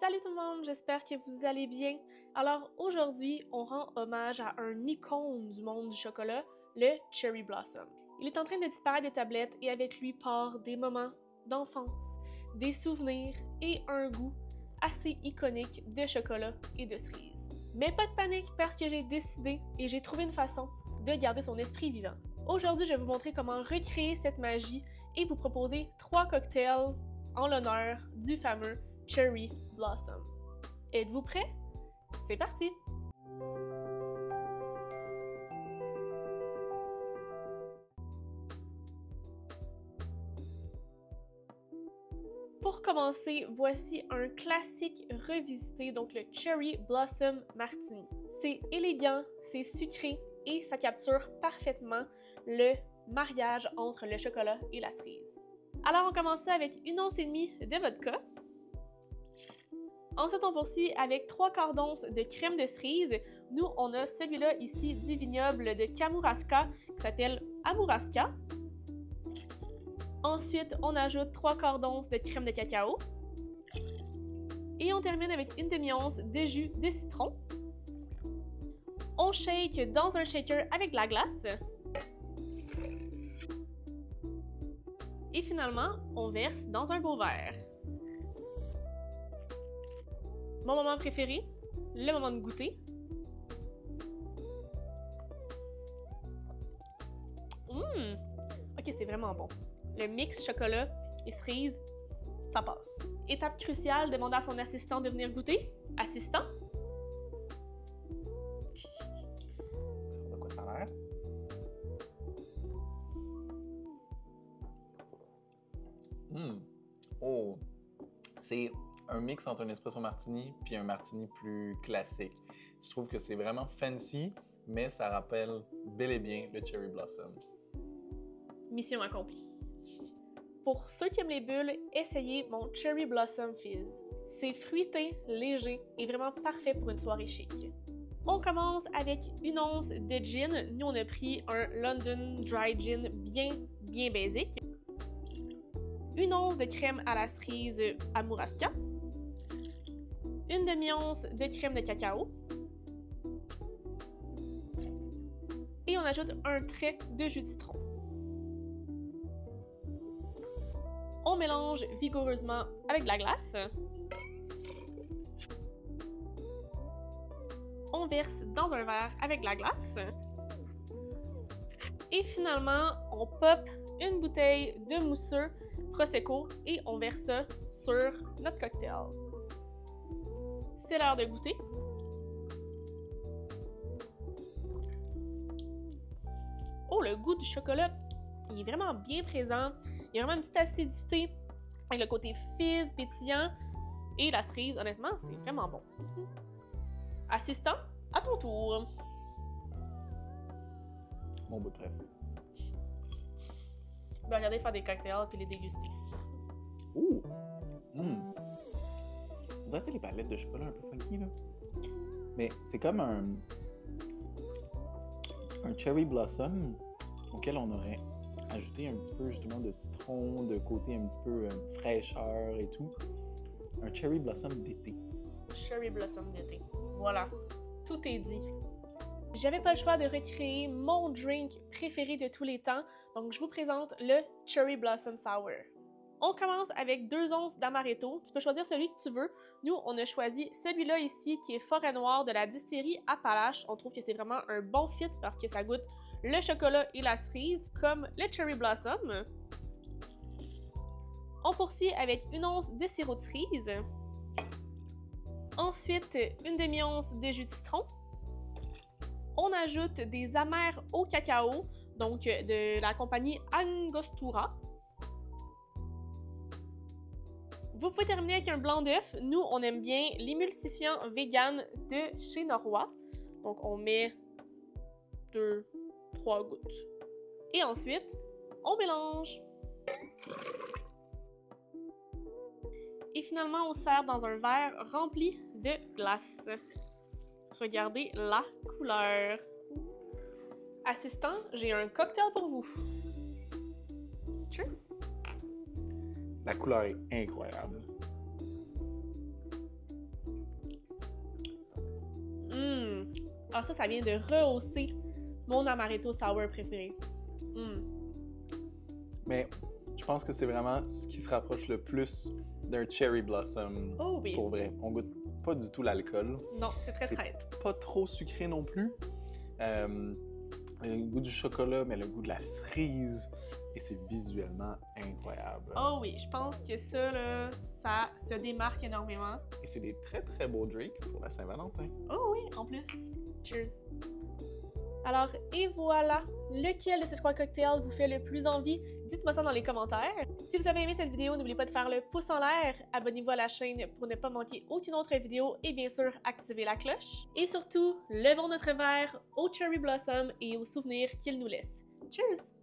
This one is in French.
Salut tout le monde, j'espère que vous allez bien. Alors aujourd'hui, on rend hommage à un icône du monde du chocolat, le Cherry Blossom. Il est en train de disparaître des tablettes et avec lui part des moments d'enfance, des souvenirs et un goût assez iconique de chocolat et de cerise. Mais pas de panique parce que j'ai décidé et j'ai trouvé une façon de garder son esprit vivant. Aujourd'hui, je vais vous montrer comment recréer cette magie et vous proposer 3 cocktails en l'honneur du fameux Cherry Blossom. Êtes-vous prêts? C'est parti! Pour commencer, voici un classique revisité, donc le Cherry Blossom Martini. C'est élégant, c'est sucré et ça capture parfaitement le mariage entre le chocolat et la cerise. Alors on commence ça avec 1,5 once de vodka. Ensuite, on poursuit avec 3/4 d'once de crème de cerise. Nous, on a celui-là ici du vignoble de Kamouraska qui s'appelle Amouraska. Ensuite, on ajoute 3/4 d'once de crème de cacao. Et on termine avec 1/2 once de jus de citron. On shake dans un shaker avec de la glace. Et finalement, on verse dans un beau verre. Mon moment préféré, le moment de goûter. Ok, c'est vraiment bon. Le mix chocolat et cerise, ça passe. Étape cruciale, demander à son assistant de venir goûter. Assistant? De quoi ça a l'air? Oh! C'est un mix entre un espresso martini puis un martini plus classique. Je trouve que c'est vraiment fancy, mais ça rappelle bel et bien le Cherry Blossom. Mission accomplie. Pour ceux qui aiment les bulles, essayez mon Cherry Blossom Fizz. C'est fruité, léger et vraiment parfait pour une soirée chic. On commence avec 1 once de gin. Nous, on a pris un London Dry Gin bien basique. 1 once de crème à la cerise Amouraska. 1/2 once de crème de cacao. Et on ajoute un trait de jus de citron. On mélange vigoureusement avec de la glace. On verse dans un verre avec de la glace. Et finalement, on pop une bouteille de mousseux Prosecco et on verse ça sur notre cocktail. C'est l'heure de goûter. Oh, le goût du chocolat, il est vraiment bien présent. Il y a vraiment une petite acidité avec le côté fizz, pétillant. Et la cerise, honnêtement, c'est vraiment bon. Assistant, à ton tour. Mon bout de préf. Je vais regarder faire des cocktails puis les déguster. Ouh! On dirait les palettes de chocolat un peu funky, là. Mais c'est comme un Cherry Blossom auquel on aurait ajouté un petit peu justement de citron, de côté un petit peu fraîcheur et tout. Un Cherry Blossom d'été. Cherry Blossom d'été. Voilà, tout est dit. J'avais pas le choix de recréer mon drink préféré de tous les temps, donc je vous présente le Cherry Blossom Sour. On commence avec 2 onces d'amaretto. Tu peux choisir celui que tu veux. Nous, on a choisi celui-là ici qui est Forêt Noire de la distillerie Appalache. On trouve que c'est vraiment un bon fit parce que ça goûte le chocolat et la cerise comme le Cherry Blossom. On poursuit avec 1 once de sirop de cerise. Ensuite, 1/2 once de jus de citron. On ajoute des amers au cacao, donc de la compagnie Angostura. Vous pouvez terminer avec un blanc d'œuf. Nous, on aime bien l'émulsifiant vegan de chez Norrois. Donc, on met 2-3 gouttes. Et ensuite, on mélange. Et finalement, on sert dans un verre rempli de glace. Regardez la couleur. Assistant, j'ai un cocktail pour vous. Cheers! La couleur est incroyable. Alors ça vient de rehausser mon amaretto sour préféré. Mais je pense que c'est vraiment ce qui se rapproche le plus d'un cherry blossom. Oh oui. Pour vrai. On goûte pas du tout l'alcool. Non, c'est très traite. Pas trop sucré non plus. Le goût du chocolat, mais le goût de la cerise. Et c'est visuellement incroyable. Oh oui, je pense que ça, là, ça se démarque énormément. Et c'est des très très beaux drinks pour la Saint-Valentin. Oh oui, en plus. Cheers. Alors, et voilà, lequel de ces 3 cocktails vous fait le plus envie? Dites-moi ça dans les commentaires. Si vous avez aimé cette vidéo, n'oubliez pas de faire le pouce en l'air, abonnez-vous à la chaîne pour ne pas manquer aucune autre vidéo et bien sûr, activez la cloche. Et surtout, levons notre verre au Cherry Blossom et aux souvenirs qu'il nous laisse. Cheers!